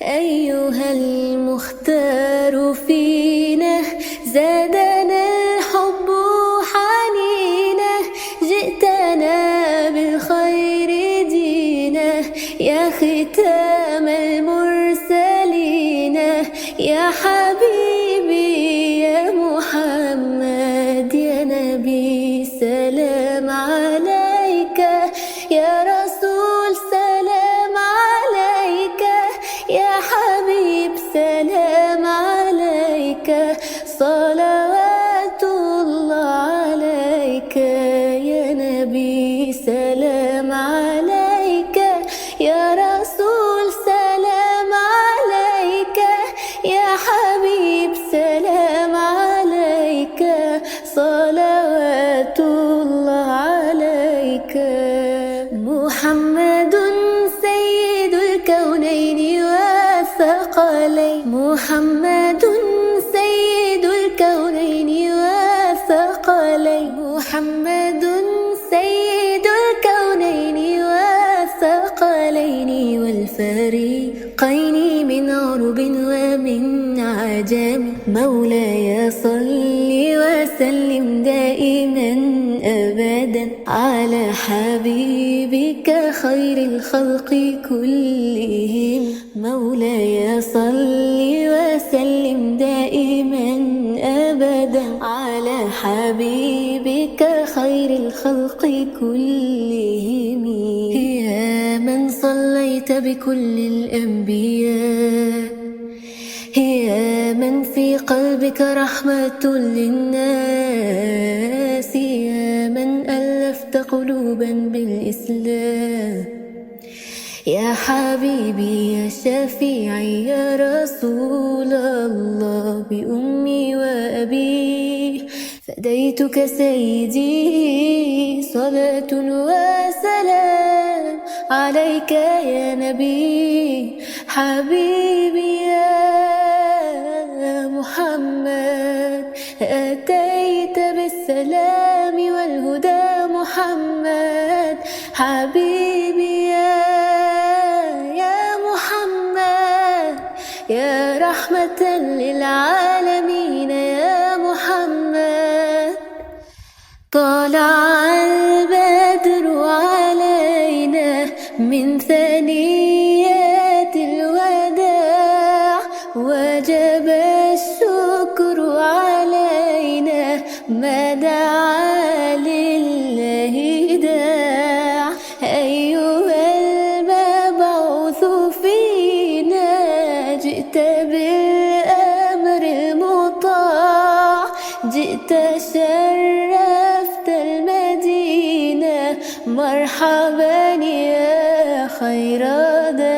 أيها المختار فينا زادنا الحب حنينا، جئتنا بالخير دينا يا ختام المرسلين، يا حبيبي يا محمد يا نبي سلام عليك، يا رسول سلام عليك، يا حبيب سلام عليك، صلوات الله عليك، يا نبي سلام عليك، يا رسول سلام عليك، يا حبيب سلام عليك، صلوات الله عليك. محمد سيد الكونين والثقلين، محمد سيد الكونين والثقلين، محمد سيد الكونين والثقلين والفريقين من عرب ومن عجم، مولاي صل وسلم دائما أبدا على حبيبك خير الخلق كلهم، مولاي صل وسلم دائما أبدا على حبيبك خير الخلق كلهم، يا من صليت بكل الأنبياء، يا من في قلبك رحمة للناس، يا من ألفت قلوبا بالإسلام، يا حبيبي يا شفيعي يا رسول الله، بأمي وأبي فديتك سيدي، صلاة وسلام عليك يا نبي حبيبي يا محمد، أتيت بالسلام والهدى محمد حبيبي يا محمد، يا رحمة للعالمين يا محمد، طلع البدر علينا من ثنيات الوداع، وجب الشكر علينا ما دعا لله داع، أيها المبعوث فينا جئت بالأمر المطاع، جئت شرفت المدينة، مرحبا يا خير داع.